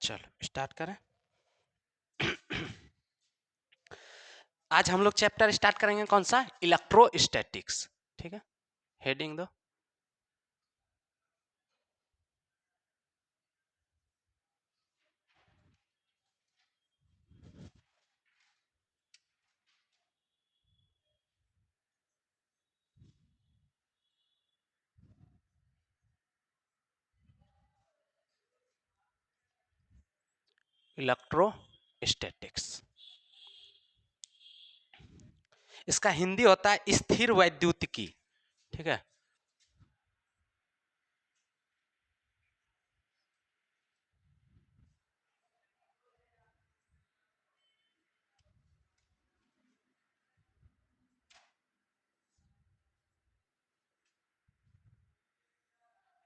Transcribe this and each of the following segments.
चलो स्टार्ट करें। आज हम लोग चैप्टर स्टार्ट करेंगे कौन सा, इलेक्ट्रोस्टैटिक्स। ठीक है, हेडिंग दो। इलेक्ट्रोस्टैटिक्स, इसका हिंदी होता है स्थिर वैद्युतिकी। ठीक है,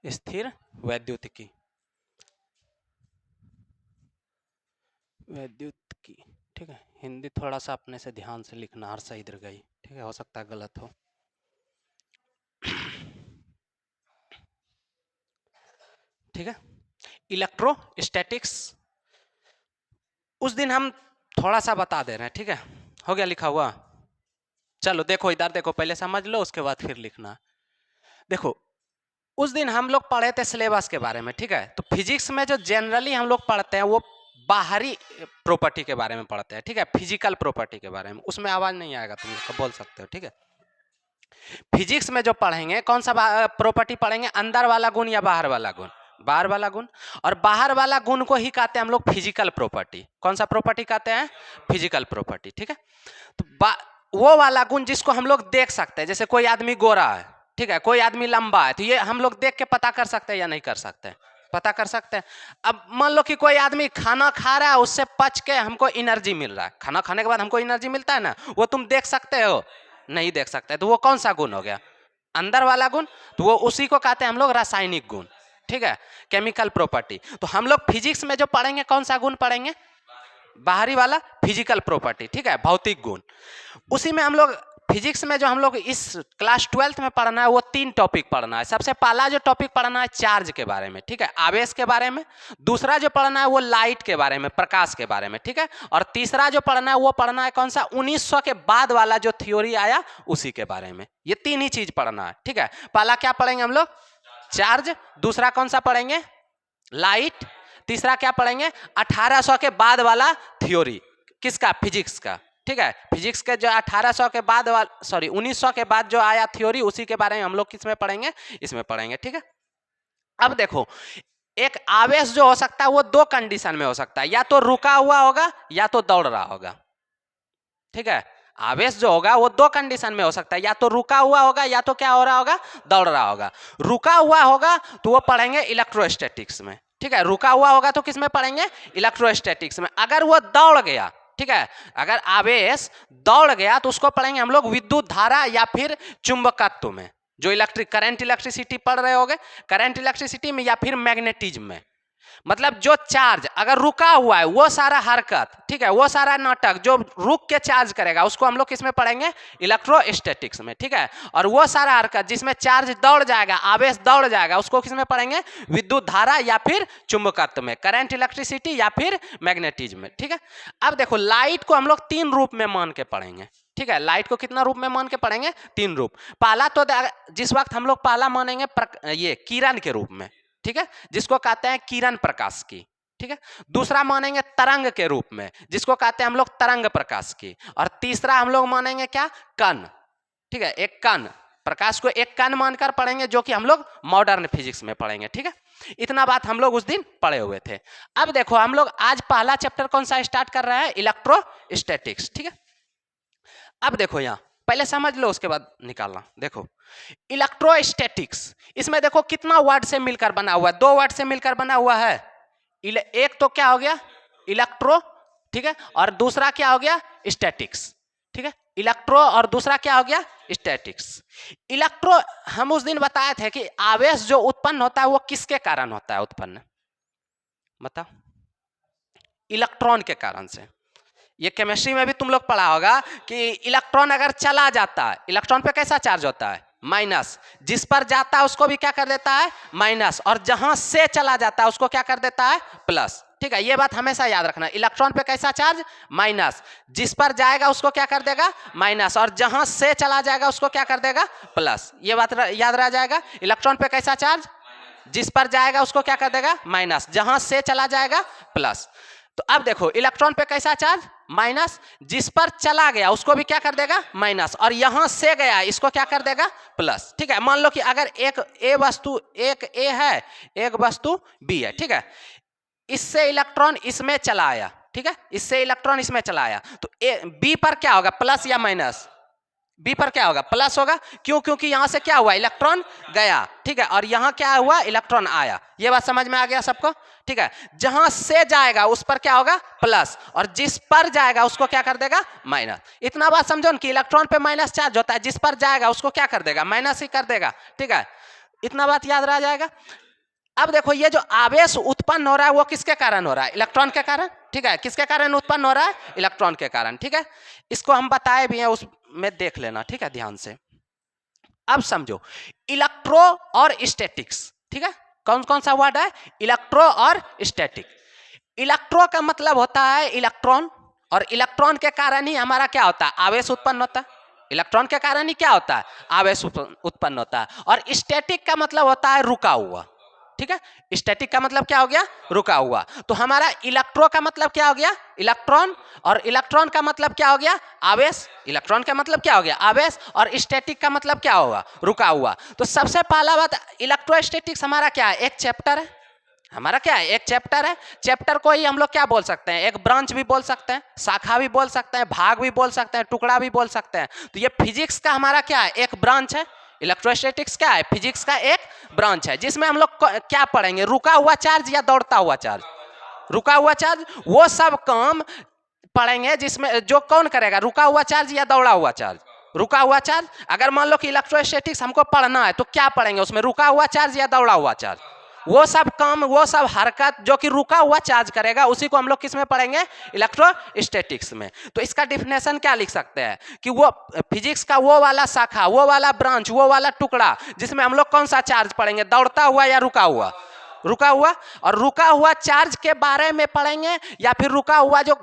स्थिर वैद्युतिकी, वैद्युतिकी। ठीक है, हिंदी थोड़ा सा अपने से ध्यान से लिखना, हर सही इधर गई। ठीक है, हो सकता है गलत हो। ठीक है, इलेक्ट्रोस्टैटिक्स उस दिन हम थोड़ा सा बता दे रहे हैं। ठीक है, हो गया लिखा हुआ। चलो देखो इधर देखो, पहले समझ लो उसके बाद फिर लिखना। देखो उस दिन हम लोग पढ़े थे सिलेबस के बारे में। ठीक है, तो फिजिक्स में जो जनरली हम लोग पढ़ते हैं वो बाहरी प्रॉपर्टी के बारे में पढ़ते हैं। ठीक है, फिजिकल प्रॉपर्टी के बारे में। उसमें आवाज नहीं आएगा, तुम लोग बोल सकते हो। ठीक है, फिजिक्स में जो पढ़ेंगे कौन सा प्रॉपर्टी पढ़ेंगे, अंदर वाला गुण या बाहर वाला गुण, बाहर वाला गुण। और बाहर वाला गुण को ही कहते हैं हम लोग फिजिकल प्रॉपर्टी। कौन सा प्रॉपर्टी कहते हैं, फिजिकल प्रॉपर्टी। ठीक है, तो वो वाला गुण जिसको हम लोग देख सकते हैं, जैसे कोई आदमी गोरा है, ठीक है, कोई आदमी लंबा है, तो ये हम लोग देख के पता कर सकते हैं या नहीं कर सकते, पता कर सकते हैं। अब मान लो कि कोई आदमी खाना खा रहा है, उससे पच के हमको एनर्जी मिल रहा है, खाना खाने के बाद हमको एनर्जी मिलता है ना, वो तुम देख सकते हो, नहीं देख सकते, तो वो कौन सा गुण हो गया, अंदर वाला गुण। तो वो उसी को कहते हैं हम लोग रासायनिक गुण। ठीक है, केमिकल प्रॉपर्टी। तो हम लोग फिजिक्स में जो पढ़ेंगे कौन सा गुण पढ़ेंगे, बाहरी वाला फिजिकल प्रॉपर्टी। ठीक है, भौतिक गुण। उसी में हम लोग फिजिक्स में जो हम लोग इस क्लास 12th में पढ़ना है वो 3 टॉपिक पढ़ना है। सबसे पहला जो टॉपिक पढ़ना है चार्ज के बारे में, ठीक है, आवेश के बारे में। दूसरा जो पढ़ना है वो लाइट के बारे में, प्रकाश के बारे में। ठीक है, और तीसरा जो पढ़ना है वो पढ़ना है कौन सा, 1900 के बाद वाला जो थ्योरी आया उसी के बारे में। ये 3 ही चीज पढ़ना है। ठीक है, पहला क्या पढ़ेंगे हम लोग, चार्ज। दूसरा कौन सा पढ़ेंगे, लाइट। तीसरा क्या पढ़ेंगे, 1800 के बाद वाला थ्योरी, किसका, फिजिक्स का। ठीक है, फिजिक्स के जो 1800 के बाद वाला, सॉरी 1900 के बाद जो आया थ्योरी, उसी के बारे में हम लोग किस में पढ़ेंगे, इसमें पढ़ेंगे। ठीक है, अब देखो एक आवेश जो हो सकता है वो 2 कंडीशन में हो सकता है, या तो रुका हुआ होगा या तो दौड़ रहा होगा। ठीक है, आवेश जो होगा वो 2 कंडीशन में हो सकता है, या तो रुका हुआ होगा या तो क्या हो रहा होगा, दौड़ रहा होगा। रुका हुआ होगा तो वो पढ़ेंगे इलेक्ट्रोस्टैटिक्स में। ठीक है, रुका हुआ होगा तो किस में पढ़ेंगे, इलेक्ट्रोस्टैटिक्स में। अगर वो दौड़ गया, ठीक है, अगर आवेश दौड़ गया तो उसको पढ़ेंगे हम लोग विद्युत धारा या फिर चुंबकत्व में, जो इलेक्ट्रिक करंट इलेक्ट्रिसिटी पढ़ रहे होगे, करंट इलेक्ट्रिसिटी में या फिर मैग्नेटिज्म में। मतलब जो चार्ज अगर रुका हुआ है वो सारा हरकत, ठीक है, वो सारा नाटक जो रुक के चार्ज करेगा उसको हम लोग किस में पढ़ेंगे, इलेक्ट्रोस्टैटिक्स में। ठीक है, और वो सारा हरकत जिसमें चार्ज दौड़ जाएगा, आवेश दौड़ जाएगा, उसको किस में पढ़ेंगे, विद्युत धारा या फिर चुंबकत्व में, करंट इलेक्ट्रिसिटी या फिर मैग्नेटिज्म में। ठीक है, अब देखो लाइट को हम लोग 3 रूप में मान के पढ़ेंगे। ठीक है, लाइट को कितना रूप में मान के पढ़ेंगे, 3 रूप। पहला तो जिस वक्त हम लोग पहला मानेंगे ये किरण के रूप में, ठीक है, जिसको कहते हैं किरण प्रकाश की। ठीक है, दूसरा मानेंगे तरंग के रूप में, जिसको कहते हैं हम लोग तरंग प्रकाश की। और तीसरा हम लोग मानेंगे क्या, कण। ठीक है, एक कण, प्रकाश को एक कण मानकर पढ़ेंगे, जो कि हम लोग मॉडर्न फिजिक्स में पढ़ेंगे। ठीक है, इतना बात हम लोग उस दिन पढ़े हुए थे। अब देखो हम लोग आज पहला चैप्टर कौन सा स्टार्ट कर रहे हैं, इलेक्ट्रोस्टैटिक्स। ठीक है, अब देखो यहाँ पहले समझ लो उसके बाद निकालना। देखो इलेक्ट्रोस्टैटिक्स, इसमें देखो कितना वर्ड से मिलकर बना हुआ है, 2 वर्ड से मिलकर बना हुआ है। एक तो क्या हो गया, इलेक्ट्रो, ठीक है, और दूसरा क्या हो गया, स्टैटिक्स। ठीक है, इलेक्ट्रो और दूसरा क्या हो गया, स्टैटिक्स। इलेक्ट्रो हम उस दिन बताए थे कि आवेश जो उत्पन्न होता है वो किसके कारण होता है उत्पन्न, बताओ, इलेक्ट्रॉन के कारण से। ये केमिस्ट्री में भी तुम लोग पढ़ा होगा कि इलेक्ट्रॉन अगर चला जाता है, इलेक्ट्रॉन पे कैसा चार्ज होता है, माइनस, जिस पर जाता है उसको भी क्या कर देता है, माइनस, और जहां से चला जाता है उसको क्या कर देता है, प्लस। ठीक है, ये बात हमेशा याद रखना। इलेक्ट्रॉन पे कैसा चार्ज? माइनस। जिस पर जाएगा उसको क्या कर देगा? माइनस। और जहां से चला जाएगा उसको क्या कर देगा? प्लस। ये बात याद रह जाएगा। इलेक्ट्रॉन पे कैसा चार्ज? जिस पर जाएगा उसको क्या कर देगा? माइनस। जहां से चला जाएगा प्लस। तो अब देखो इलेक्ट्रॉन पे कैसा चार्ज? माइनस। जिस पर चला गया उसको भी क्या कर देगा? माइनस। और यहां से गया इसको क्या कर देगा? प्लस। ठीक है, मान लो कि अगर एक ए है, एक वस्तु बी है, ठीक है, इससे इलेक्ट्रॉन इसमें चला आया, ठीक है, इससे इलेक्ट्रॉन इसमें चला आया, तो बी पर क्या होगा? प्लस या माइनस? बी पर क्या होगा? प्लस होगा। क्यों? क्योंकि यहां से क्या हुआ? इलेक्ट्रॉन गया, ठीक है, और यहां क्या हुआ? इलेक्ट्रॉन आया। ये बात समझ में आ गया सबको? ठीक है, जहां से जाएगा उस पर क्या होगा? प्लस। और जिस पर जाएगा उसको क्या कर देगा? माइनस। इतना बात समझो कि इलेक्ट्रॉन पे माइनस चार्ज होता है, जिस पर जाएगा उसको क्या कर देगा? माइनस ही कर देगा। ठीक है, इतना बात याद रह जाएगा। अब देखो ये जो आवेश उत्पन्न हो रहा है वो किसके कारण हो रहा है? इलेक्ट्रॉन के कारण। ठीक है, किसके कारण उत्पन्न हो रहा है? इलेक्ट्रॉन के कारण। ठीक है, इसको हम बताए भी हैं, उसमें देख लेना, ठीक है, ध्यान से। अब समझो इलेक्ट्रो और स्टैटिक्स। ठीक है, कौन कौन सा वर्ड है? इलेक्ट्रो और स्टैटिक। इलेक्ट्रो का मतलब होता है इलेक्ट्रॉन, और इलेक्ट्रॉन के कारण ही हमारा क्या होता है? आवेश उत्पन्न होता है। इलेक्ट्रॉन के कारण ही क्या होता है? आवेश उत्पन्न होता है। और स्टैटिक का मतलब होता है रुका हुआ। ठीक है, स्टैटिक का मतलब क्या हो गया? रुका हुआ। तो हमारा इलेक्ट्रो का मतलब क्या हो गया? इलेक्ट्रॉन। और इलेक्ट्रॉन का मतलब क्या हो गया? आवेश। इलेक्ट्रॉन का मतलब क्या हो गया? आवेश। और स्टैटिक का मतलब क्या होगा? रुका हुआ। तो सबसे पहला बात, इलेक्ट्रोस्टैटिक्स हमारा क्या है? एक चैप्टर है। हमारा क्या है? एक चैप्टर है। चैप्टर को ही हम लोग क्या बोल सकते हैं? एक ब्रांच भी बोल सकते हैं, शाखा भी बोल सकते हैं, भाग भी बोल सकते हैं, टुकड़ा भी बोल सकते हैं। तो ये फिजिक्स का हमारा क्या है? एक ब्रांच है। इलेक्ट्रोस्टैटिक्स क्या है? फिजिक्स का एक ब्रांच है, जिसमें हम लोग क्या पढ़ेंगे? रुका हुआ चार्ज या दौड़ता हुआ चार्ज? रुका हुआ चार्ज। वो सब काम पढ़ेंगे जिसमें जो कौन करेगा? रुका हुआ चार्ज या दौड़ा हुआ चार्ज? रुका हुआ चार्ज। अगर मान लो कि इलेक्ट्रोस्टैटिक्स हमको पढ़ना है तो क्या पढ़ेंगे उसमें? रुका हुआ चार्ज या दौड़ा हुआ चार्ज? वो सब काम, वो सब हरकत जो कि रुका हुआ चार्ज करेगा, उसी को हम लोग किस में पढ़ेंगे? इलेक्ट्रोस्टैटिक्स में। तो इसका डिफिनेशन क्या लिख सकते हैं कि वो फिजिक्स का वो वाला शाखा, वो वाला ब्रांच, वो वाला टुकड़ा जिसमें हम लोग कौन सा चार्ज पढ़ेंगे? दौड़ता हुआ या रुका हुआ? रुका हुआ। और रुका हुआ चार्ज के बारे में पढ़ेंगे, या फिर रुका हुआ जो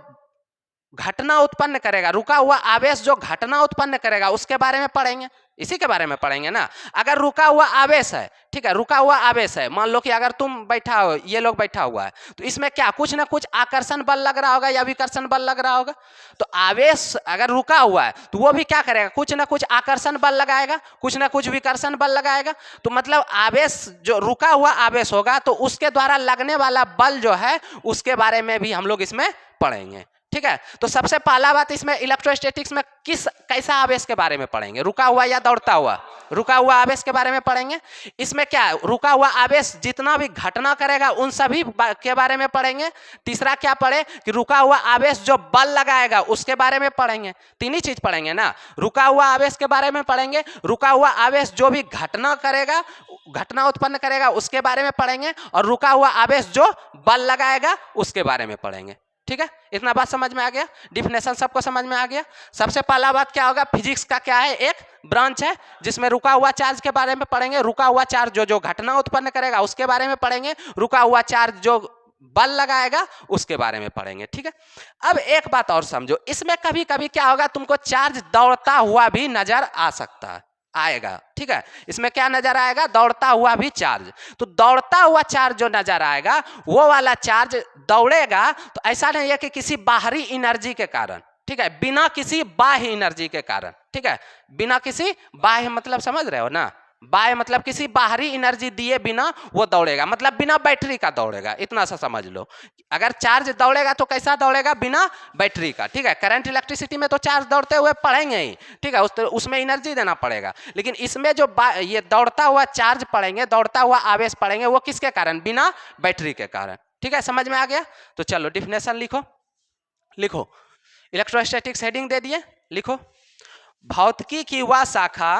घटना उत्पन्न करेगा, रुका हुआ आवेश जो घटना उत्पन्न करेगा, उसके बारे में पढ़ेंगे। इसी के बारे में पढ़ेंगे ना। अगर रुका हुआ आवेश है, ठीक है, रुका हुआ आवेश है, मान लो कि अगर तुम बैठा हो, ये लोग बैठा हुआ है, तो इसमें क्या कुछ ना कुछ आकर्षण बल लग रहा होगा या विकर्षण बल लग रहा होगा। तो आवेश अगर रुका हुआ है तो वो भी क्या करेगा? कुछ ना कुछ आकर्षण बल लगाएगा, कुछ ना कुछ विकर्षण बल लगाएगा। तो मतलब आवेश जो रुका हुआ आवेश होगा तो उसके द्वारा लगने वाला बल जो है उसके बारे में भी हम लोग इसमें पढ़ेंगे। ठीक है, तो सबसे पहला बात इसमें इलेक्ट्रोस्टैटिक्स में कैसा आवेश के बारे में पढ़ेंगे? रुका हुआ या दौड़ता हुआ? रुका हुआ आवेश के बारे में पढ़ेंगे। इसमें क्या है? रुका हुआ आवेश जितना भी घटना करेगा उन सभी के बारे में पढ़ेंगे। तीसरा क्या पढ़े कि रुका हुआ आवेश जो बल लगाएगा उसके बारे में पढ़ेंगे। तीन ही चीज पढ़ेंगे ना। रुका हुआ आवेश के बारे में पढ़ेंगे, रुका हुआ आवेश जो भी घटना करेगा, घटना उत्पन्न करेगा, उसके बारे में पढ़ेंगे, और रुका हुआ आवेश जो बल लगाएगा उसके बारे में पढ़ेंगे। ठीक है, इतना बात समझ में आ गया? डिफिनेशन सबको समझ में आ गया? सबसे पहला बात क्या होगा? फिजिक्स का क्या है? एक ब्रांच है जिसमें रुका हुआ चार्ज के बारे में पढ़ेंगे। रुका हुआ चार्ज जो जो घटना उत्पन्न करेगा उसके बारे में पढ़ेंगे। रुका हुआ चार्ज जो बल लगाएगा उसके बारे में पढ़ेंगे। ठीक है, अब एक बात और समझो, इसमें कभी कभी क्या होगा? तुमको चार्ज दौड़ता हुआ भी नजर आ सकता है, आएगा। ठीक है, इसमें क्या नजर आएगा? दौड़ता हुआ भी चार्ज। तो दौड़ता हुआ चार्ज जो नजर आएगा वो वाला चार्ज दौड़ेगा, तो ऐसा नहीं है कि किसी बाहरी एनर्जी के कारण, ठीक है, बिना किसी बाह्य एनर्जी के कारण। ठीक है, बिना किसी बाह्य मतलब समझ रहे हो ना? बाह्य मतलब किसी बाहरी एनर्जी दिए बिना वो दौड़ेगा, मतलब बिना बैटरी का दौड़ेगा, इतना सा समझ लो। अगर चार्ज दौड़ेगा तो कैसा दौड़ेगा? बिना बैटरी का। ठीक है, करंट इलेक्ट्रिसिटी में तो चार्ज दौड़ते हुए पढ़ेंगे ही, ठीक है, उसमें एनर्जी देना पड़ेगा। लेकिन इसमें जो ये दौड़ता हुआ चार्ज पढ़ेंगे, दौड़ता हुआ आवेश पढ़ेंगे, वो किसके कारण? बिना बैटरी के कारण। ठीक है, समझ में आ गया? तो चलो डिफिनेशन लिखो। लिखो, इलेक्ट्रोस्टैटिक्स हेडिंग दे दिए, लिखो। भौतिकी की वह शाखा,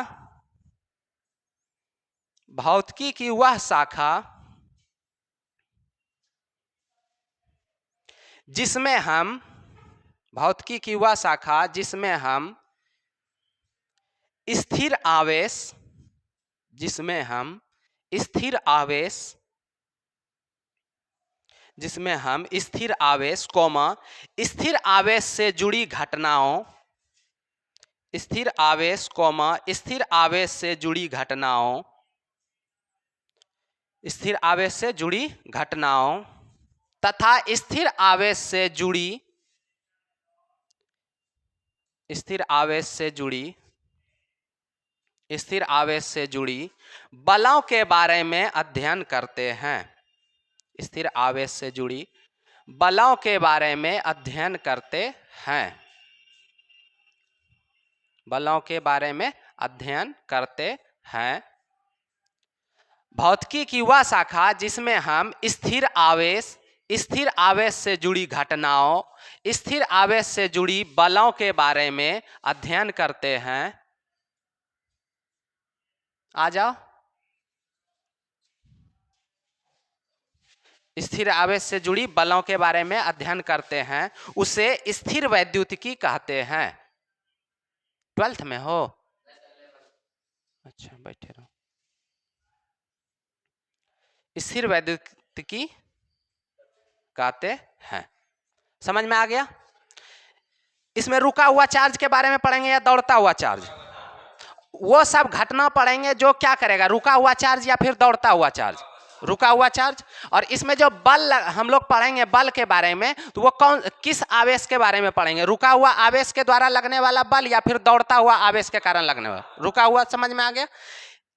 भौतिकी की वह शाखा जिसमें हम, भौतिकी की वह शाखा जिसमें हम स्थिर आवेश, जिसमें हम स्थिर आवेश जिसमें हम स्थिर आवेश कॉमा स्थिर आवेश से जुड़ी घटनाओं, स्थिर आवेश कॉमा स्थिर आवेश से जुड़ी घटनाओं, स्थिर आवेश से जुड़ी घटनाओं तथा स्थिर आवेश से जुड़ी, स्थिर आवेश से जुड़ी, स्थिर आवेश से जुड़ी बलों के बारे में अध्ययन करते हैं। स्थिर आवेश से जुड़ी बलों के बारे में अध्ययन करते हैं, बलों के बारे में अध्ययन करते हैं। भौतिकी की वह शाखा जिसमें हम स्थिर आवेश से जुड़ी घटनाओं, स्थिर आवेश से जुड़ी बलों के बारे में अध्ययन करते हैं। आ जाओ। स्थिर आवेश से जुड़ी बलों के बारे में अध्ययन करते हैं, उसे स्थिर वैद्युतिकी कहते हैं। 12th में हो? अच्छा बैठे रहो। स्थिर वैद्युतिकी कहते हैं। समझ में आ गया? इसमें रुका हुआ चार्ज के बारे में पढ़ेंगे या दौड़ता हुआ चार्ज? वो सब घटना पढ़ेंगे जो क्या करेगा, रुका हुआ चार्ज या फिर दौड़ता हुआ चार्ज? रुका हुआ चार्ज। और इसमें जो बल हम लोग पढ़ेंगे बल के बारे में, तो वो कौन किस आवेश के बारे में पढ़ेंगे? रुका हुआ आवेश के द्वारा लगने वाला बल या फिर दौड़ता हुआ आवेश के कारण लगने वाला? रुका हुआ। समझ में आ गया?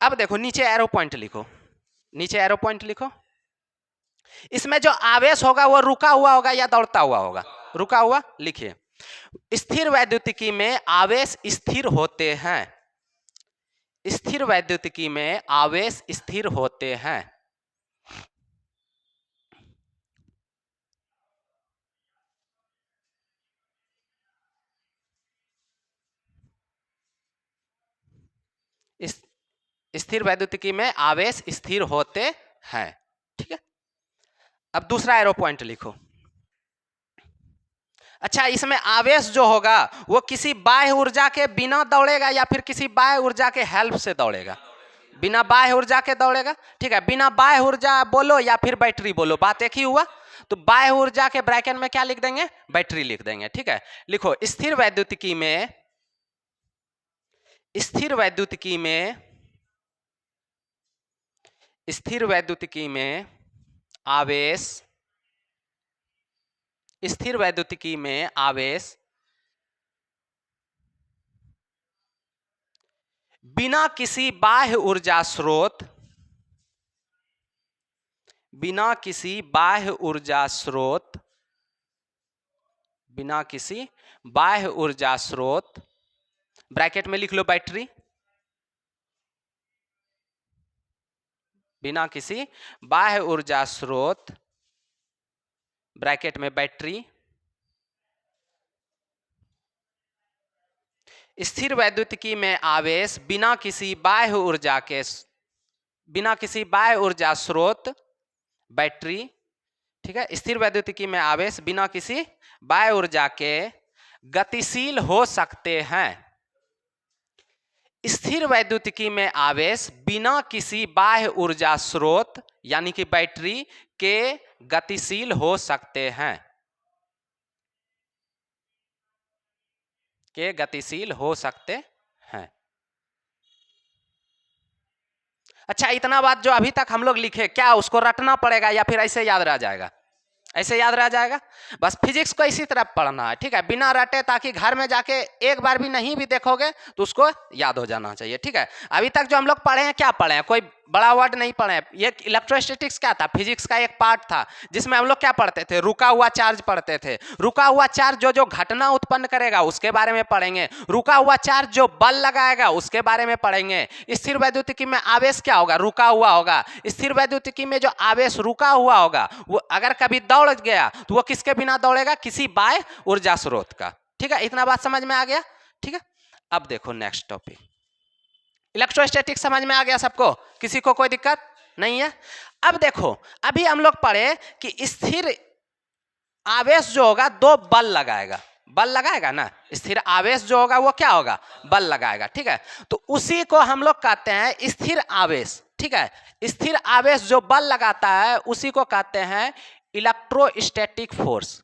अब देखो नीचे एरो पॉइंट लिखो, नीचे एरो पॉइंट लिखो। इसमें जो आवेश होगा वो रुका हुआ होगा या दौड़ता हुआ होगा? रुका हुआ। लिखिए, स्थिर वैद्युतिकी में आवेश स्थिर होते हैं। स्थिर वैद्युतिकी में आवेश स्थिर होते हैं। स्थिर वैद्युतिकी में आवेश स्थिर होते हैं। ठीक है। अब दूसरा एरो पॉइंट लिखो। अच्छा, इसमें आवेश जो होगा वो किसी बाह्य ऊर्जा के बिना दौड़ेगा या फिर किसी बाह्य ऊर्जा के हेल्प से दौड़ेगा? बिना बाह्य ऊर्जा के दौड़ेगा। ठीक है, बिना बाह्य ऊर्जा बोलो या फिर बैटरी बोलो, बात एक ही हुआ। तो बाह्य ऊर्जा के ब्रैकेट में क्या लिख देंगे? बैटरी लिख देंगे। ठीक है, लिखो स्थिर वैद्युतिकी में, स्थिर वैद्युतिकी में, स्थिर वैद्युतिकी में आवेश, स्थिर वैद्युतिकी में आवेश बिना किसी बाह्य ऊर्जा स्रोत, बिना किसी बाह्य ऊर्जा स्रोत, बिना किसी बाह्य ऊर्जा स्रोत, ब्रैकेट में लिख लो बैटरी, बिना किसी बाह्य ऊर्जा स्रोत, ब्रैकेट में बैटरी, स्थिर वैद्युतिकी में आवेश बिना किसी बाह्य ऊर्जा के, बिना किसी बाह्य ऊर्जा स्रोत, बैटरी। ठीक है, स्थिर वैद्युतिकी में आवेश बिना किसी बाह्य ऊर्जा के गतिशील हो सकते हैं। स्थिर वैद्युतिकी में आवेश बिना किसी बाह्य ऊर्जा स्रोत यानी कि बैटरी के गतिशील हो सकते हैं, के गतिशील हो सकते हैं। अच्छा, इतना बात जो अभी तक हम लोग लिखे, क्या उसको रटना पड़ेगा या फिर ऐसे याद रह जाएगा? ऐसे याद रह जाएगा। बस फिजिक्स को इसी तरह पढ़ना है। ठीक है, बिना रटे, ताकि घर में जाके एक बार भी नहीं भी देखोगे तो उसको याद हो जाना चाहिए। ठीक है, अभी तक जो हम लोग पढ़े हैं, क्या पढ़े हैं? कोई बड़ा वर्ड नहीं पढ़े हैं। ये इलेक्ट्रोस्टैटिक्स क्या था? फिजिक्स का एक पार्ट था जिसमें हम लोग क्या पढ़ते थे? रुका हुआ चार्ज पढ़ते थे। रुका हुआ चार्ज जो जो घटना उत्पन्न करेगा उसके बारे में पढ़ेंगे। रुका हुआ चार्ज जो बल लगाएगा उसके बारे में पढ़ेंगे। स्थिर वैद्युतिकी में आवेश क्या होगा? रुका हुआ होगा। स्थिर वैद्युतिकी में जो आवेश रुका हुआ होगा वो अगर कभी दौड़ गया तो वो किसके बिना दौड़ेगा? किसी बाह्य ऊर्जा स्रोत का। ठीक है, इतना बात समझ में आ गया? ठीक है, अब देखो नेक्स्ट टॉपिक। इलेक्ट्रोस्टैटिक्स समझ में आ गया सबको? किसी को कोई दिक्कत नहीं है? अब देखो, अभी हम लोग पढ़े कि स्थिर आवेश जो होगा दो बल लगाएगा, बल लगाएगा ना। स्थिर आवेश जो होगा वो क्या होगा? बल लगाएगा। ठीक है, तो उसी को हम लोग कहते हैं स्थिर आवेश। ठीक है, स्थिर आवेश जो बल लगाता है उसी को कहते हैं इलेक्ट्रोस्टैटिक फोर्स,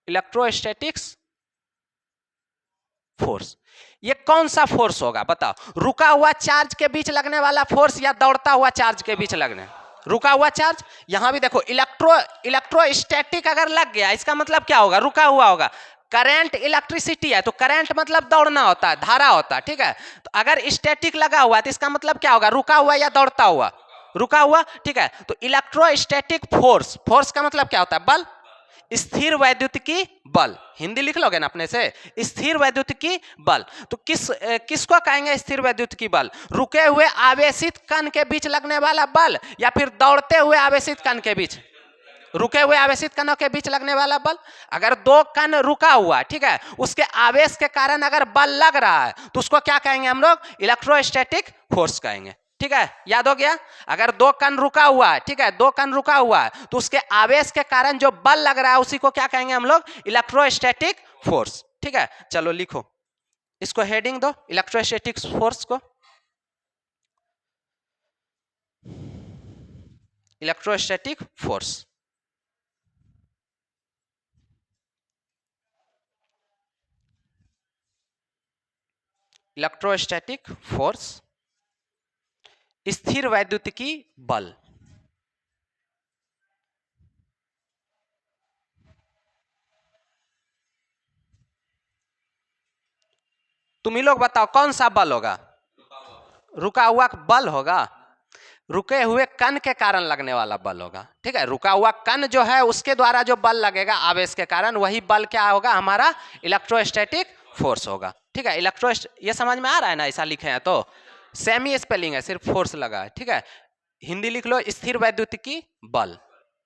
इलेक्ट्रोस्टैटिक्स फोर्स, ये कौन सा फोर्स होगा बताओ? रुका हुआ चार्ज के बीच लगने वाला फोर्स या दौड़ता हुआ चार्ज के बीच लगने? रुका हुआ चार्ज। यहां भी देखो इलेक्ट्रोस्टैटिक अगर लग गया इसका मतलब क्या होगा? रुका हुआ होगा। करंट इलेक्ट्रिसिटी है तो करंट मतलब दौड़ना होता है, धारा होता है, ठीक है। तो अगर स्टैटिक लगा हुआ है तो इसका मतलब क्या होगा? रुका हुआ या दौड़ता हुआ? रुका हुआ, ठीक है। तो इलेक्ट्रोस्टैटिक फोर्स, फोर्स का मतलब क्या होता है? बल। स्थिर वैद्युतिकी बल, हिंदी लिख लोगे ना अपने से, स्थिर वैद्युतिकी बल। तो किसको कहेंगे स्थिर वैद्युतिकी बल? रुके हुए आवेशित कण के बीच लगने वाला बल या फिर दौड़ते हुए आवेशित कण के बीच? रुके हुए आवेशित कणों के बीच लगने वाला बल। अगर दो कण रुका हुआ, ठीक है, उसके आवेश के कारण अगर बल लग रहा है तो उसको क्या कहेंगे हम लोग? इलेक्ट्रोस्टैटिक फोर्स कहेंगे, ठीक है। याद हो गया? अगर दो कण रुका हुआ है, ठीक है, दो कण रुका हुआ है तो उसके आवेश के कारण जो बल लग रहा है उसी को क्या कहेंगे हम लोग? इलेक्ट्रोस्टैटिक फोर्स, ठीक है। चलो लिखो, इसको हेडिंग दो इलेक्ट्रोस्टैटिक फोर्स को। इलेक्ट्रोस्टैटिक फोर्स, इलेक्ट्रोस्टैटिक फोर्स, स्थिर वैद्युतिकी बल। तुम ही लोग बताओ कौन सा बल होगा? रुका हुआ बल होगा, रुके हुए कण के कारण लगने वाला बल होगा, ठीक है। रुका हुआ कण जो है उसके द्वारा जो बल लगेगा आवेश के कारण, वही बल क्या होगा? हमारा इलेक्ट्रोस्टैटिक फोर्स होगा, ठीक है। ये समझ में आ रहा है ना? ऐसा लिखे हैं तो सेमी स्पेलिंग है, सिर्फ फोर्स लगा है, ठीक है। हिंदी लिख लो स्थिर वैद्युतिकी बल,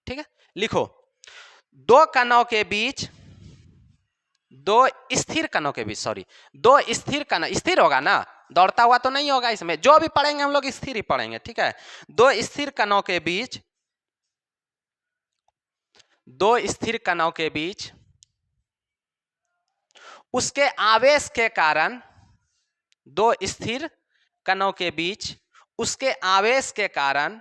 ठीक है। लिखो, दो कणों के बीच, दो स्थिर कणों के बीच, सॉरी, दो स्थिर कण, स्थिर होगा ना, दौड़ता हुआ तो नहीं होगा इसमें। जो भी पढ़ेंगे हम लोग स्थिर ही पढ़ेंगे, ठीक है। दो स्थिर कणों के बीच, दो स्थिर कणों के बीच उसके आवेश के कारण, दो स्थिर कणों के बीच उसके आवेश के कारण,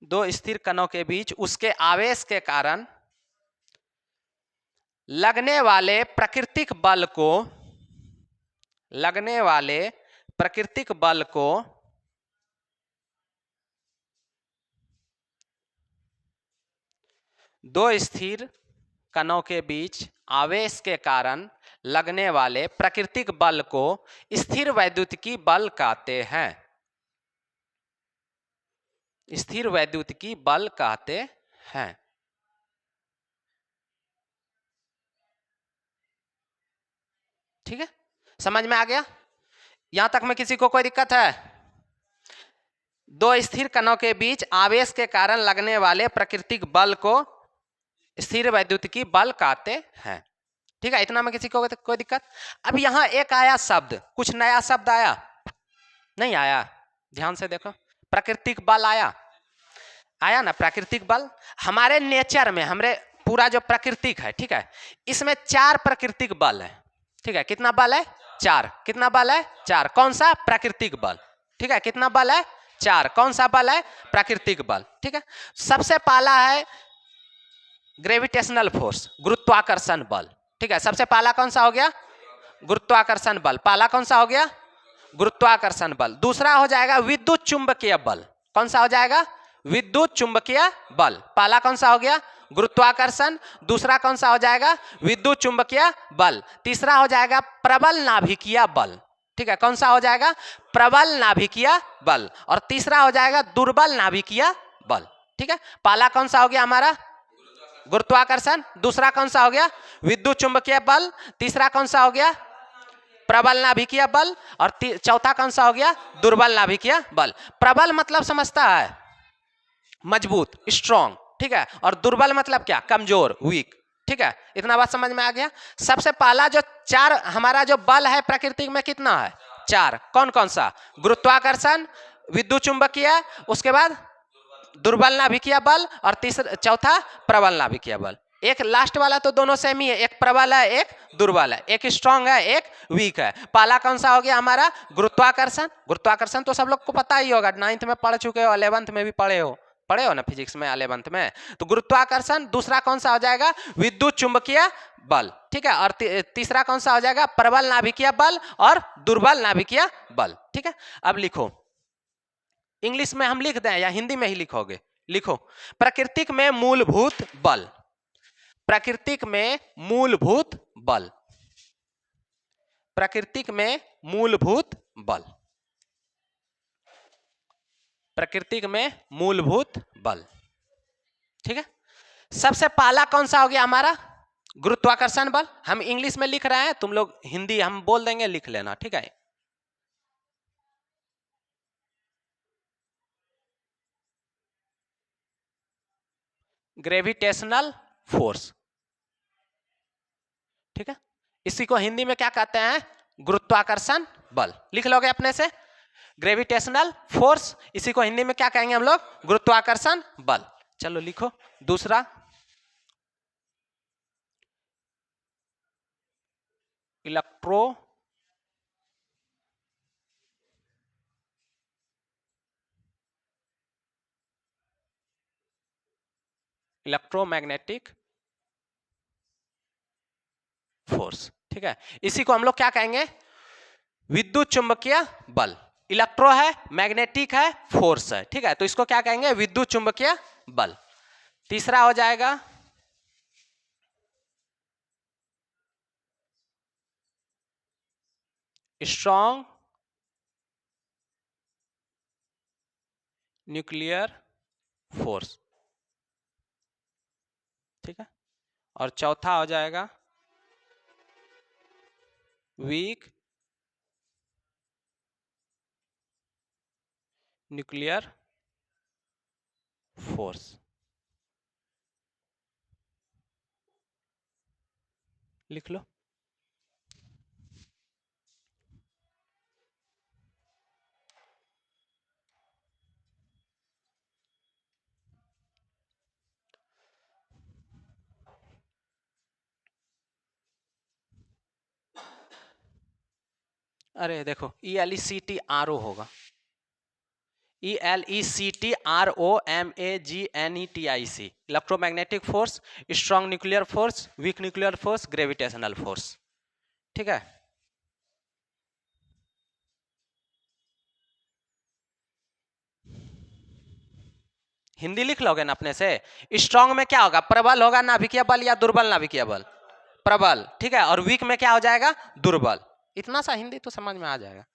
दो स्थिर कणों के बीच उसके आवेश के कारण लगने वाले प्राकृतिक बल को, लगने वाले प्राकृतिक बल को दो स्थिर कणों के बीच आवेश के कारण लगने वाले प्राकृतिक बल को स्थिर वैद्युतिकी बल कहते हैं, स्थिर वैद्युतिकी बल कहते हैं, ठीक है। समझ में आ गया? यहां तक में किसी को कोई दिक्कत है? दो स्थिर कणों के बीच आवेश के कारण लगने वाले प्राकृतिक बल को स्थिर वैद्युतिकी बल कहते हैं, ठीक है। इतना में किसी को कोई दिक्कत? अब यहां एक आया शब्द, कुछ नया शब्द आया नहीं आया? ध्यान से देखो, प्राकृतिक बल आया, आया ना? प्राकृतिक बल हमारे नेचर में, हमारे पूरा जो प्राकृतिक है, ठीक है, इसमें चार प्राकृतिक बल है, ठीक है। कितना बल है? चार। कितना बल है? चार। कौन सा? प्राकृतिक बल, ठीक है। कितना बल है? चार। कौन सा बल है? प्राकृतिक बल, ठीक है। सबसे पहला है ग्रेविटेशनल फोर्स, गुरुत्वाकर्षण बल, ठीक है। सबसे पहला कौन सा हो गया? गुरुत्वाकर्षण बल। पहला कौन सा हो गया? गुरुत्वाकर्षण बल। दूसरा हो जाएगा विद्युत चुंबकीय बल। कौन सा हो जाएगा? विद्युत चुंबकीय बल। पहला कौन सा हो गया? गुरुत्वाकर्षण। दूसरा कौन सा हो जाएगा? विद्युत चुंबकीय बल। तीसरा हो जाएगा प्रबल नाभिकीय बल, ठीक है। कौन सा हो जाएगा? प्रबल नाभिकीय बल। और तीसरा हो जाएगा दुर्बल नाभिकीय बल, ठीक है। पहला कौन सा हो गया हमारा? गुरुत्वाकर्षण। दूसरा कौन सा हो गया? विद्युत चुंबकीय बल। तीसरा कौन सा हो गया? प्रबल नाभिकीय बल। और चौथा कौन सा हो गया? दुर्बल नाभिकीय बल। प्रबल मतलब समझता है मजबूत, स्ट्रॉन्ग, ठीक है। और दुर्बल मतलब क्या? कमजोर, वीक, ठीक है। इतना बात समझ में आ गया? सबसे पहला जो चार हमारा जो बल है प्रकृति में, कितना है? चार। कौन कौन सा? गुरुत्वाकर्षण, विद्युत चुंबकीय, उसके बाद दुर्बल नाभिकीय बल, और तीसरा चौथा प्रबल नाभिकीय बल, एक लास्ट वाला तो दोनों सेम ही है, एक प्रबल है एक दुर्बल है, एक स्ट्रांग है एक वीक है। पहला कौन सा हो गया हमारा? गुरुत्वाकर्षण। गुरुत्वाकर्षण तो सब लोग को पता ही होगा, 9th में पढ़ चुके हो, 11th में भी पढ़े हो ना फिजिक्स में 11th में। तो गुरुत्वाकर्षण। दूसरा कौन सा हो जाएगा? विद्युत चुंबकीय बल। ठीक है। और तीसरा कौन सा हो जाएगा? प्रबल नाभिकीय बल और दुर्बल नाभिकीय बल। ठीक है। अब लिखो, इंग्लिश में हम लिख दें या हिंदी में ही लिखोगे? लिखो, प्राकृतिक में मूलभूत बल। प्राकृतिक में मूलभूत बल। प्राकृतिक में मूलभूत बल। प्राकृतिक में मूलभूत बल। ठीक है। सबसे पहला कौन सा हो गया हमारा? गुरुत्वाकर्षण बल। हम इंग्लिश में लिख रहे हैं, तुम लोग हिंदी हम बोल देंगे, लिख लेना। ठीक है। Gravitational force. ठीक है। इसी को हिंदी में क्या कहते हैं? गुरुत्वाकर्षण बल। लिख लोगे अपने से, ग्रेविटेशनल फोर्स। इसी को हिंदी में क्या कहेंगे हम लोग? गुरुत्वाकर्षण बल। चलो लिखो दूसरा, इलेक्ट्रो इलेक्ट्रोमैग्नेटिक फोर्स। ठीक है। इसी को हम लोग क्या कहेंगे? विद्युत चुंबकीय बल। इलेक्ट्रो है, मैग्नेटिक है, फोर्स है। ठीक है। तो इसको क्या कहेंगे? विद्युत चुंबकीय बल। तीसरा हो जाएगा स्ट्रॉन्ग न्यूक्लियर फोर्स। ठीक है। और चौथा हो जाएगा वीक न्यूक्लियर फोर्स। लिख लो। अरे देखो, ELECTRO होगा, ELECTROMAGNETIC। Electromagnetic force, strong nuclear force, weak nuclear force, gravitational force. ठीक है। हिंदी लिख लोगे ना अपने से? स्ट्रॉन्ग में क्या होगा? प्रबल होगा नाभिकीय बल या दुर्बल नाभिकीय बल? प्रबल। ठीक है। और वीक में क्या हो जाएगा? दुर्बल। इतना सा हिंदी तो समझ में आ जाएगा।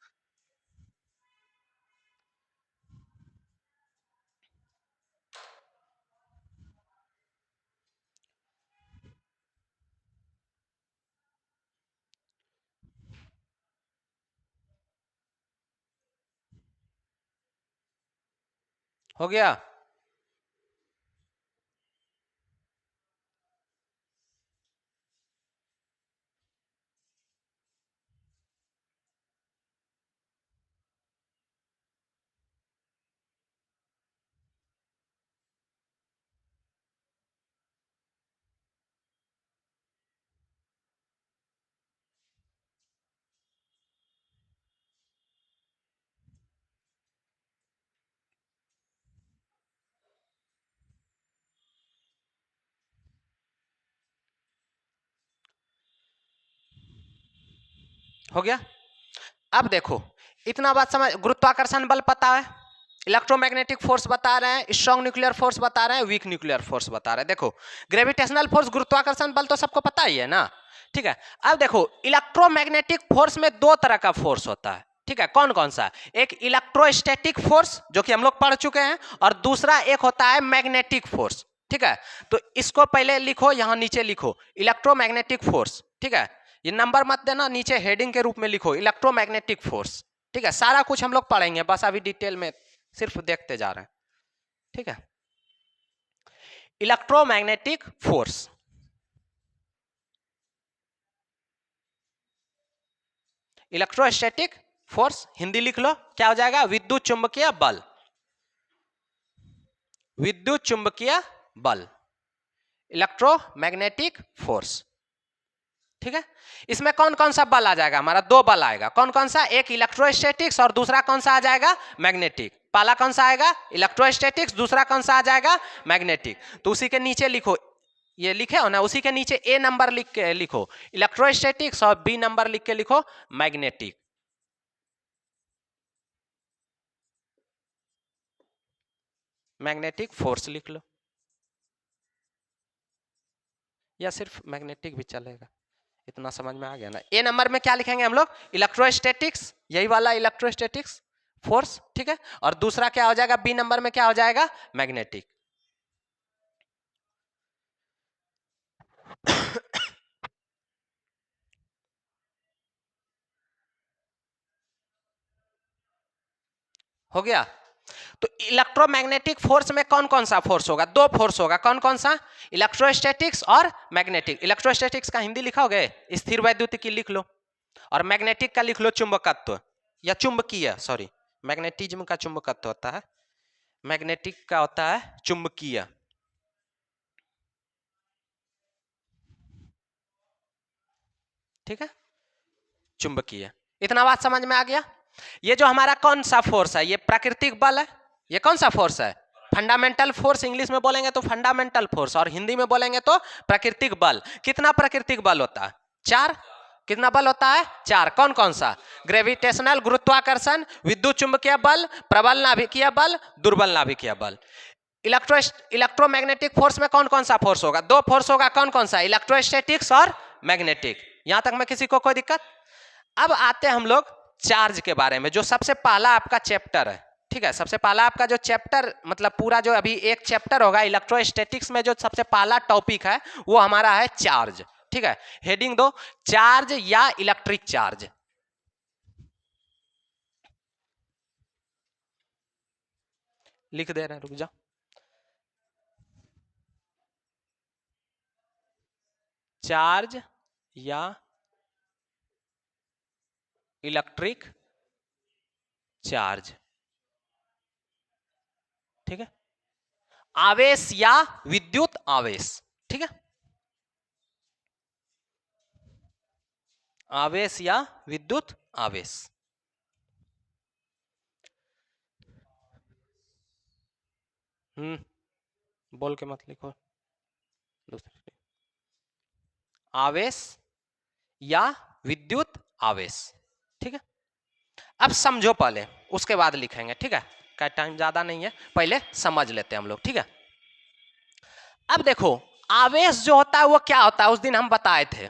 हो गया? हो गया? अब देखो, इतना बात समझ, गुरुत्वाकर्षण बल पता है, इलेक्ट्रोमैग्नेटिक फोर्स बता रहे हैं, स्ट्रॉन्ग न्यूक्लियर फोर्स बता रहे हैं, वीक न्यूक्लियर फोर्स बता रहे हैं। देखो, ग्रेविटेशनल फोर्स, गुरुत्वाकर्षण बल तो सबको पता ही है ना। ठीक है। अब देखो, इलेक्ट्रोमैग्नेटिक फोर्स में दो तरह का फोर्स होता है। ठीक है। कौन कौन सा? एक इलेक्ट्रोस्टैटिक फोर्स, जो कि हम लोग पढ़ चुके हैं, और दूसरा एक होता है मैग्नेटिक फोर्स। ठीक है। तो इसको पहले लिखो, यहां नीचे लिखो इलेक्ट्रोमैग्नेटिक फोर्स। ठीक है। ये नंबर मत देना, नीचे हेडिंग के रूप में लिखो इलेक्ट्रोमैग्नेटिक फोर्स। ठीक है। सारा कुछ हम लोग पढ़ेंगे, बस अभी डिटेल में सिर्फ देखते जा रहे हैं। ठीक है। Electromagnetic force, electrostatic force, Hindi लिख लो, क्या हो जाएगा? विद्युत चुंबकीय बल। विद्युत चुंबकीय बल। Electromagnetic force. ठीक है, इसमें कौन कौन सा बल आ जाएगा? हमारा दो बल आएगा। कौन कौन सा? एक इलेक्ट्रोस्टैटिक्स और दूसरा कौन सा आ जाएगा? मैग्नेटिक। पहला कौन सा आएगा? इलेक्ट्रोस्टैटिक्स, दूसरा कौन सा आ जाएगा? मैग्नेटिक। तो उसी के नीचे लिखो, ये लिखे हो ना, उसी के नीचे ए नंबर लिख के लिखो इलेक्ट्रोस्टैटिक्स और बी नंबर लिख के लिखो मैग्नेटिक। मैग्नेटिक फोर्स लिख लो, या सिर्फ मैग्नेटिक भी चलेगा। इतना समझ में आ गया ना? ए नंबर में क्या लिखेंगे हम लोग? इलेक्ट्रोस्टैटिक्स, यही वाला इलेक्ट्रोस्टैटिक्स फोर्स। ठीक है, और दूसरा क्या हो जाएगा? बी नंबर में क्या हो जाएगा? मैग्नेटिक। हो गया? तो इलेक्ट्रोमैग्नेटिक फोर्स में कौन कौन सा फोर्स होगा? दो फोर्स होगा। कौन कौन सा? इलेक्ट्रोस्टैटिक्स और मैग्नेटिक। इलेक्ट्रोस्टैटिक्स का हिंदी लिखा होगा स्थिर वैद्युतिकी लिख लो, और मैग्नेटिक का लिख लो चुंबकत्व या चुंबकीय। सॉरी, मैग्नेटिज्म का चुंबकत्व होता है, मैग्नेटिक का होता है चुंबकीय। ठीक है, चुंबकीय। इतना बात समझ में आ गया? ये जो हमारा कौन सा फोर्स है? ये प्राकृतिक बल है। ये कौन सा फोर्स है? फंडामेंटल फोर्स इंग्लिश में बोलेंगे तो फंडामेंटल फोर्स, और हिंदी में बोलेंगे तो प्राकृतिक बल। कितना प्राकृतिक बल होता है? 4। कितना बल होता है? 4। कौन कौन सा? ग्रेविटेशनल गुरुत्वाकर्षण, विद्युत चुंबकीय बल, प्रबल नाभिकीय बल, दुर्बल नाभिकीय बल। इलेक्ट्रोमैग्नेटिक फोर्स में कौन कौन सा फोर्स होगा? दो फोर्स होगा। कौन कौन सा? इलेक्ट्रोस्टैटिक्स और मैग्नेटिक। यहां तक में किसी को कोई दिक्कत? अब आते हैं हम लोग चार्ज के बारे में, जो सबसे पहला आपका चैप्टर है। ठीक है, सबसे पहला आपका जो चैप्टर, मतलब पूरा जो अभी एक चैप्टर होगा इलेक्ट्रोस्टैटिक्स में, जो सबसे पहला टॉपिक है वो हमारा है चार्ज। ठीक है, हेडिंग दो, चार्ज या इलेक्ट्रिक चार्ज। लिख दे रहे हैं, रुक जा। चार्ज या इलेक्ट्रिक चार्ज। ठीक है, आवेश या विद्युत आवेश। ठीक है, आवेश या विद्युत आवेश। बोल के मत लिखो। आवेश या विद्युत आवेश। ठीक है, अब समझो पहले, उसके बाद लिखेंगे। ठीक है, का टाइम ज्यादा नहीं है, पहले समझ लेते हैं हम लोग। ठीक है, अब देखो, आवेश जो होता है वो क्या होता है? उस दिन हम बताए थे,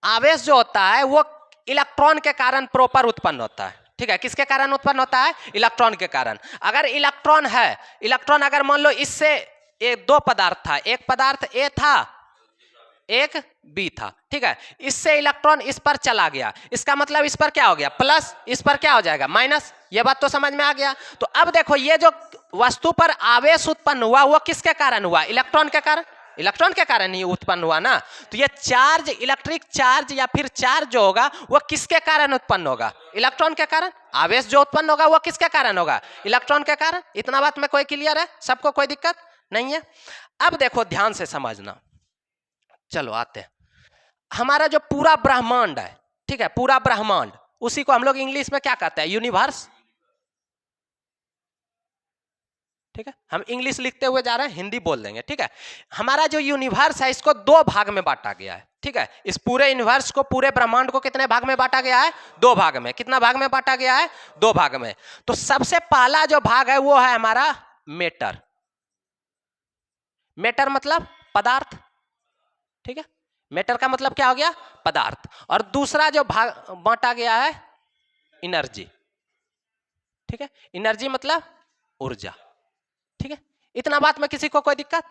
आवेश जो होता है वो इलेक्ट्रॉन के कारण प्रॉपर उत्पन्न होता है। ठीक है, किसके कारण उत्पन्न होता है? इलेक्ट्रॉन के कारण। अगर इलेक्ट्रॉन है, इलेक्ट्रॉन अगर मान लो इससे एक दो पदार्थ था, एक पदार्थ ए था, एक बी था। ठीक है, इससे इलेक्ट्रॉन इस पर चला गया, इसका मतलब इस पर क्या हो गया? प्लस, इस पर क्या हो जाएगा? माइनस। ये बात तो समझ में आ गया। तो अब देखो, ये जो वस्तु पर आवेश उत्पन्न हुआ वो किसके कारण हुआ? इलेक्ट्रॉन के कारण। इलेक्ट्रॉन के कारण ही उत्पन्न हुआ ना। तो ये चार्ज, इलेक्ट्रिक चार्ज या फिर चार्ज जो होगा वो किसके कारण उत्पन्न होगा? इलेक्ट्रॉन के कारण। आवेश जो उत्पन्न होगा वो किसके कारण होगा? इलेक्ट्रॉन के कारण। इतना बात में कोई क्लियर है? सबको कोई दिक्कत नहीं है? अब देखो ध्यान से समझना। चलो आते हैं, हमारा जो पूरा ब्रह्मांड है, ठीक है, पूरा ब्रह्मांड, उसी को हम लोग इंग्लिश में क्या कहते हैं? यूनिवर्स। ठीक है, हम इंग्लिश लिखते हुए जा रहे हैं, हिंदी बोल देंगे। ठीक है, हमारा जो यूनिवर्स है इसको दो भाग में बांटा गया है। ठीक है, इस पूरे यूनिवर्स को, पूरे ब्रह्मांड को कितने भाग में बांटा गया है? दो भाग में। कितना भाग में बांटा गया है? दो भाग में। तो सबसे पहला जो भाग है वो है हमारा मैटर। मैटर मतलब पदार्थ। ठीक है, मैटर का मतलब क्या हो गया? पदार्थ। और दूसरा जो भाग बांटा गया है एनर्जी। ठीक है, एनर्जी मतलब ऊर्जा। ठीक है, इतना बात में किसी को कोई दिक्कत?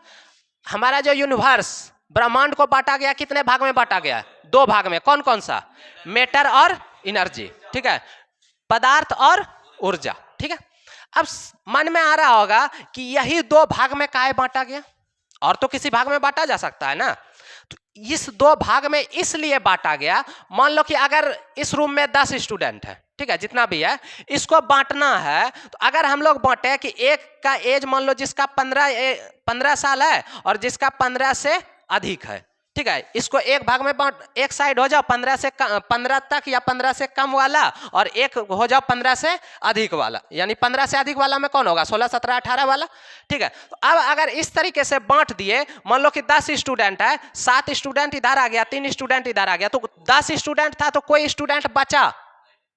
हमारा जो यूनिवर्स, ब्रह्मांड को बांटा गया, कितने भाग में बांटा गया? दो भाग में। कौन कौन सा? मैटर और एनर्जी। ठीक है, पदार्थ और ऊर्जा। ठीक है, अब मन में आ रहा होगा कि यही दो भाग में काहे बांटा गया? और तो किसी भाग में बांटा जा सकता है ना। तो इस दो भाग में इसलिए बांटा गया, मान लो कि अगर इस रूम में 10 स्टूडेंट है, ठीक है, जितना भी है इसको बांटना है। तो अगर हम लोग बांटे कि एक का एज मान लो जिसका 15 साल है और जिसका 15 से अधिक है, ठीक है, इसको एक भाग में बांट, एक साइड हो जाओ 15 तक या 15 से कम वाला, और एक हो जाओ 15 से अधिक वाला, यानी 15 से अधिक वाला में कौन होगा, 16, 17, 18 वाला। ठीक है, तो अब अगर इस तरीके से बांट दिए, मान लो कि 10 स्टूडेंट है, 7 स्टूडेंट इधर आ गया, 3 स्टूडेंट इधर आ गया, तो 10 स्टूडेंट था तो कोई स्टूडेंट बचा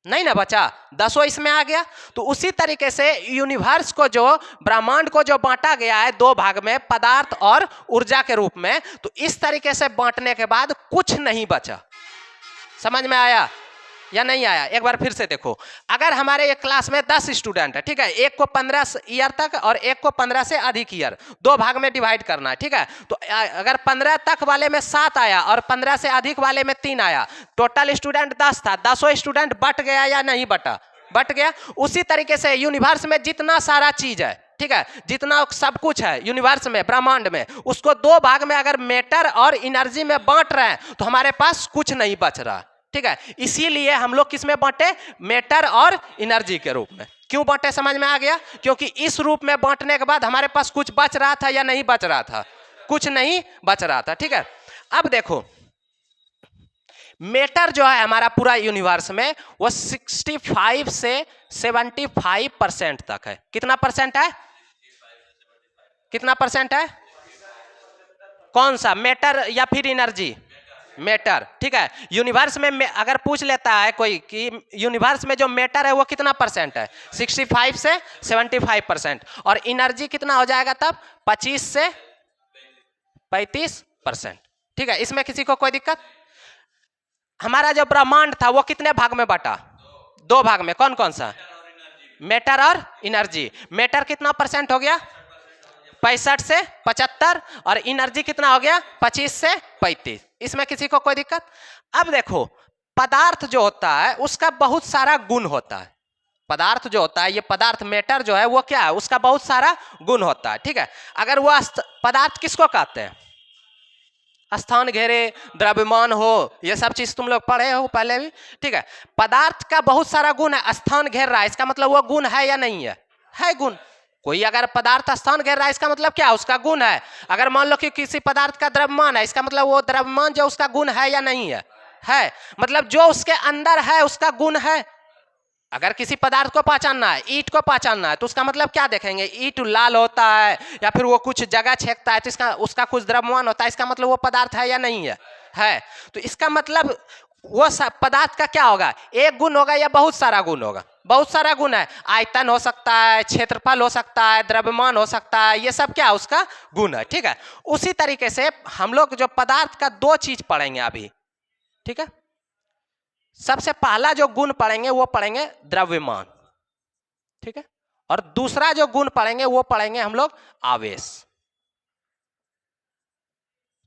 नहीं ना, बचा 10 इसमें आ गया। तो उसी तरीके से यूनिवर्स को, जो ब्रह्मांड को जो बांटा गया है दो भाग में, पदार्थ और ऊर्जा के रूप में, तो इस तरीके से बांटने के बाद कुछ नहीं बचा। समझ में आया या नहीं आया? एक बार फिर से देखो, अगर हमारे एक क्लास में 10 स्टूडेंट है, ठीक है, एक को 15 ईयर तक और एक को 15 से अधिक ईयर, दो भाग में डिवाइड करना है, ठीक है। तो अगर 15 तक वाले में 7 आया और 15 से अधिक वाले में 3 आया, टोटल स्टूडेंट 10 था, 10 स्टूडेंट बट गया या नहीं बटा? बट गया। उसी तरीके से यूनिवर्स में जितना सारा चीज है, ठीक है, जितना सब कुछ है यूनिवर्स में, ब्रह्मांड में, उसको दो भाग में अगर मैटर और एनर्जी में बांट रहे हैं तो हमारे पास कुछ नहीं बच रहा, ठीक है। इसीलिए हम लोग किस में बांटे? मैटर और एनर्जी के रूप में। क्यों बांटे, समझ में आ गया? क्योंकि इस रूप में बांटने के बाद हमारे पास कुछ बच रहा था या नहीं बच रहा था? कुछ नहीं बच रहा था, ठीक है। अब देखो, मैटर जो है हमारा पूरा यूनिवर्स में, वो 65 से 75% तक है। कितना परसेंट है? कितना परसेंट है? कौन सा, मैटर या फिर एनर्जी? मैटर, ठीक है। यूनिवर्स में अगर पूछ लेता है कोई कि यूनिवर्स में जो मैटर है वो कितना परसेंट है, 65 से 75%, और एनर्जी कितना हो जाएगा तब? 25 से 35%, ठीक है। इसमें किसी को कोई दिक्कत? हमारा जो ब्रह्मांड था वो कितने भाग में बटा? दो भाग में। कौन कौन सा? मैटर और एनर्जी। मैटर कितना परसेंट हो गया? 65 से 75, और एनर्जी कितना हो गया? 25 से 35। इसमें किसी को कोई दिक्कत? अब देखो, पदार्थ जो होता है उसका बहुत सारा गुण होता है। पदार्थ जो होता है, ये पदार्थ मैटर जो है वो क्या है, उसका बहुत सारा गुण होता है, ठीक है। अगर वो पदार्थ किसको कहते हैं? स्थान घेरे, द्रव्यमान हो, ये सब चीज तुम लोग पढ़े हो पहले भी, ठीक है। पदार्थ का बहुत सारा गुण है, स्थान घेर रहा है, इसका मतलब वो गुण है या नहीं है? है गुण। कोई अगर पदार्थ स्थान घेर रहा है, इसका मतलब क्या? उसका गुण है। अगर मान लो कि किसी पदार्थ का द्रव्यमान है, इसका मतलब वो द्रव्यमान जो उसका गुण है या नहीं है? है। मतलब जो उसके अंदर है उसका गुण है। अगर किसी पदार्थ को पहचानना है, ईंट को पहचानना है, तो उसका मतलब क्या देखेंगे? ईंट लाल होता है या फिर वो कुछ जगह छेकता है तो इसका उसका कुछ द्रव्यमान होता है, इसका मतलब वो पदार्थ है या नहीं है? है। तो इसका मतलब वो पदार्थ का क्या होगा? एक गुण होगा या बहुत सारा गुण होगा? बहुत सारा गुण है। आयतन हो सकता है, क्षेत्रफल हो सकता है, द्रव्यमान हो सकता है, ये सब क्या उसका गुण है, ठीक है। उसी तरीके से हम लोग जो पदार्थ का दो चीज पढ़ेंगे अभी, ठीक है। सबसे पहला जो गुण पढ़ेंगे वो पढ़ेंगे द्रव्यमान, ठीक है। और दूसरा जो गुण पढ़ेंगे वो पढ़ेंगे हम लोग आवेश,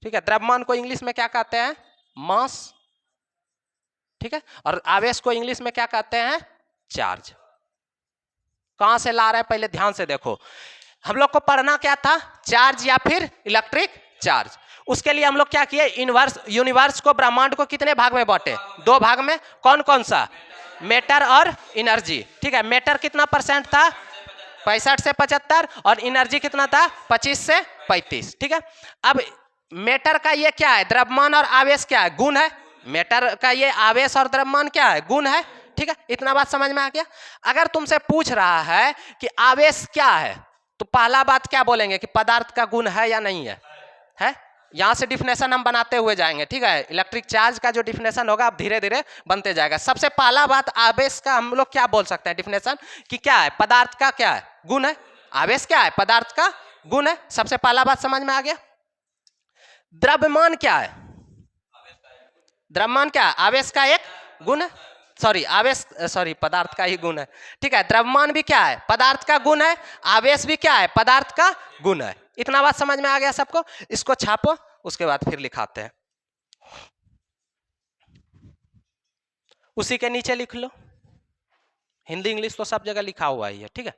ठीक है। द्रव्यमान को इंग्लिश में क्या कहते हैं? मास, ठीक है। और आवेश को इंग्लिश में क्या कहते हैं? चार्ज। कहां से ला रहे हैं पहले ध्यान से देखो। हम लोग को पढ़ना क्या था? चार्ज या फिर इलेक्ट्रिक चार्ज। उसके लिए हम लोग क्या किए? यूनिवर्स को, ब्रह्मांड को कितने भाग में बांटे? दो भाग में। कौन कौन सा? मैटर और एनर्जी, ठीक है। मैटर कितना परसेंट था? 65 से 75, और एनर्जी कितना था? 25 से 35, ठीक है। अब मैटर का ये क्या है? द्रव्यमान और आवेश क्या है? गुण है। मैटर का ये आवेश और द्रव्यमान क्या है? गुण है, ठीक है। इतना बात समझ में आ गया। अगर तुमसे पूछ रहा है कि आवेश क्या है, तो पहला बात क्या बोलेंगे कि पदार्थ का गुण है या नहीं है? है। यहां से डिफिनेशन हम बनाते हुए जाएंगे, ठीक है। इलेक्ट्रिक चार्ज का जो डिफिनेशन होगा अब धीरे धीरे बनते जाएगा। सबसे पहला बात, आवेश का हम लोग क्या बोल सकते हैं डिफिनेशन, कि क्या है? पदार्थ का क्या है? गुण है। आवेश क्या है? पदार्थ का गुण है। सबसे पहला बात समझ में आ गया। द्रव्यमान क्या है? द्रव्यमान क्या है? आवेश का एक गुण है। सॉरी, पदार्थ का ही गुण है, ठीक है। द्रव्यमान भी क्या है? पदार्थ का गुण है। आवेश भी क्या है? पदार्थ का गुण है। इतना बात समझ में आ गया सबको? इसको छापो, उसके बाद फिर लिखाते हैं। उसी के नीचे लिख लो। हिंदी इंग्लिश तो सब जगह लिखा हुआ ही है, ठीक है।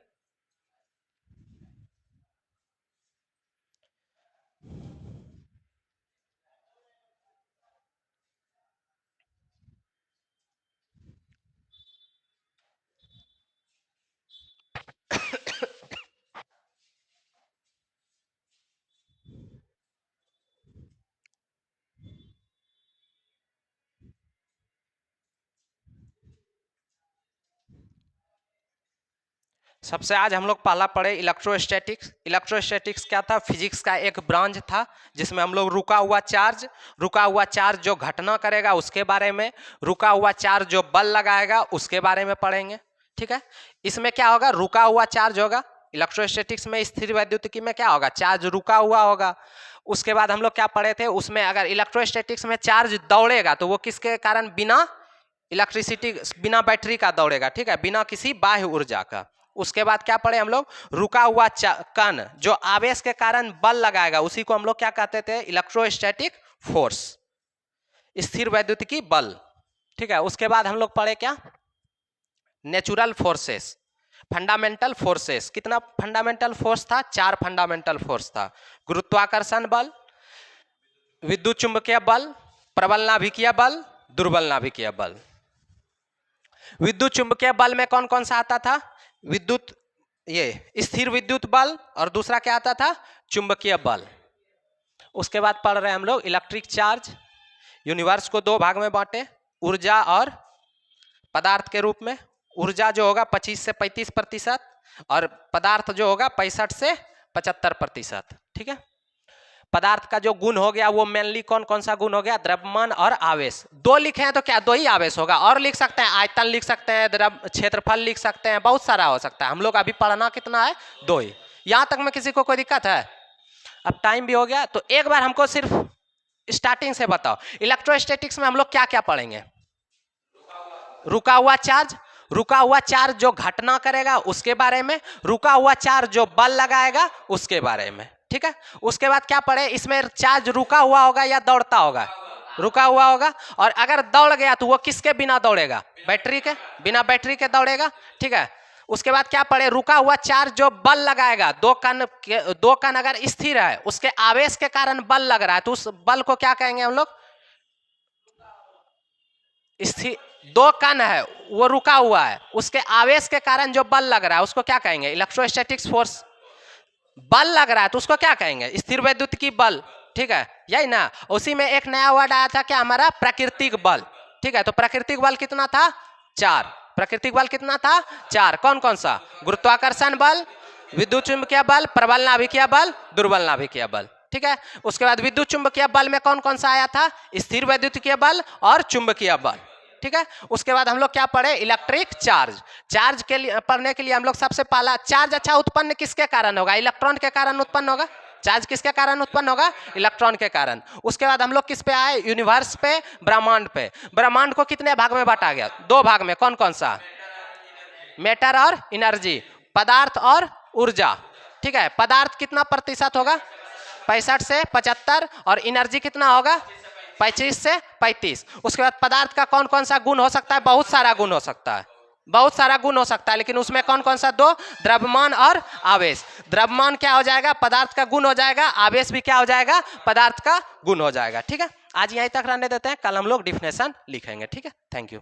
सबसे आज हम लोग पहला पढ़े इलेक्ट्रोस्टैटिक्स। इलेक्ट्रोस्टैटिक्स क्या था? फिजिक्स का एक ब्रांच था जिसमें हम लोग रुका हुआ चार्ज जो घटना करेगा उसके बारे में, रुका हुआ चार्ज जो बल लगाएगा उसके बारे में पढ़ेंगे। ठीक है, इसमें क्या होगा? रुका हुआ चार्ज होगा। इलेक्ट्रोस्टैटिक्स में, स्थिर वैद्युतिकी में क्या होगा? चार्ज रुका हुआ होगा। उसके बाद हम लोग क्या पढ़े थे उसमें, अगर इलेक्ट्रोस्टैटिक्स में चार्ज दौड़ेगा तो वो किसके कारण? बिना इलेक्ट्रिसिटी, बिना बैटरी का दौड़ेगा। ठीक है, बिना किसी बाह्य ऊर्जा का। उसके बाद क्या पढ़े हम लोग? रुका हुआ कण जो आवेश के कारण बल लगाएगा उसी को हम लोग क्या कहते थे? इलेक्ट्रोस्टैटिक फोर्स, स्थिर वैद्युतिकी बल। ठीक है, उसके बाद हम लोग पढ़े क्या? Natural forces, fundamental forces. कितना फंडामेंटल फोर्स था? 4 फंडामेंटल फोर्स था। गुरुत्वाकर्षण बल, विद्युत चुंबकीय बल, प्रबल नाभिकीय बल, दुर्बल नाभिकीय बल। विद्युत चुंबकीय बल में कौन कौन सा आता था? विद्युत, ये स्थिर विद्युत बल, और दूसरा क्या आता था? चुंबकीय बल। उसके बाद पढ़ रहे हैं हम लोग इलेक्ट्रिक चार्ज। यूनिवर्स को 2 भाग में बांटे, ऊर्जा और पदार्थ के रूप में। ऊर्जा जो होगा 25 से 35%, और पदार्थ जो होगा 65 से 75%। ठीक है, पदार्थ का जो गुण हो गया वो मेनली कौन कौन सा गुण हो गया? द्रव्यमान और आवेश। 2 लिखे हैं तो क्या 2 ही आवेश होगा? और लिख सकते हैं, आयतन लिख सकते हैं, द्रव क्षेत्रफल लिख सकते हैं, बहुत सारा हो सकता है। हम लोग अभी पढ़ना कितना है? 2 ही। यहां तक में किसी को कोई दिक्कत है? अब टाइम भी हो गया तो एक बार हमको सिर्फ स्टार्टिंग से बताओ, इलेक्ट्रोस्टैटिक्स में हम लोग क्या क्या पढ़ेंगे? रुका हुआ चार्ज, रुका हुआ चार्ज जो घटना करेगा उसके बारे में, रुका हुआ चार्ज जो बल लगाएगा उसके बारे में। ठीक है, उसके बाद क्या पढ़े? इसमें चार्ज रुका हुआ होगा या दौड़ता होगा? रुका हुआ होगा। और अगर दौड़ गया तो वो किसके बिना दौड़ेगा? बैटरी के बिना, बैटरी के दौड़ेगा। ठीक है, उसके बाद क्या पढ़े? रुका हुआ चार्ज जो बल लगाएगा, 2 कण अगर स्थिर है, उसके आवेश के कारण बल लग रहा है तो उस बल को क्या कहेंगे हम लोग? स्थिर। 2 कण है वो रुका हुआ है, उसके आवेश के कारण जो बल लग रहा है उसको क्या कहेंगे? Electrostatics force. बल लग रहा है तो उसको क्या कहेंगे? स्थिर वैद्युतिकी बल। ठीक है, यही ना। उसी में एक नया वर्ड आया था क्या हमारा? प्राकृतिक बल। ठीक है, तो प्राकृतिक बल कितना था? 4। प्राकृतिक बल कितना था? 4। कौन कौन सा? गुरुत्वाकर्षण बल, विद्युत चुंबकीय बल, प्रबल नाभिकीय बल, दुर्बल नाभिकीय बल। ठीक है, उसके बाद विद्युत चुंबकीय बल में कौन कौन सा आया था? स्थिर वैद्युतिकीय बल और चुंबकीय बल। ठीक है, उसके बाद हम लोग क्या पढ़े? Electric charge. चार्ज के लिए पढ़ने के लिए हम लोग सबसे पहला, चार्ज अच्छा उत्पन्न किसके कारण होगा? इलेक्ट्रॉन के कारण उत्पन्न होगा। चार्ज किसके कारण उत्पन्न होगा? इलेक्ट्रॉन के कारण। उसके बाद हम लोग किस पे आए? यूनिवर्स पे, ब्रह्मांड पे। ब्रह्मांड को कितने भाग में बांटा गया? 2 भाग में। कौन कौन सा? मैटर और एनर्जी, पदार्थ और ऊर्जा। ठीक है, पदार्थ कितना प्रतिशत होगा? 65 से 75, और एनर्जी कितना होगा? 25 से 35। उसके बाद पदार्थ का कौन कौन सा गुण हो सकता है? बहुत सारा गुण हो सकता है, बहुत सारा गुण हो सकता है, लेकिन उसमें कौन कौन सा? 2, द्रव्यमान और आवेश। द्रव्यमान क्या हो जाएगा? पदार्थ का गुण हो जाएगा। आवेश भी क्या हो जाएगा? पदार्थ का गुण हो जाएगा। ठीक है, आज यहीं तक रहने देते हैं, कल हम लोग डिफिनेशन लिखेंगे। ठीक है, थैंक यू।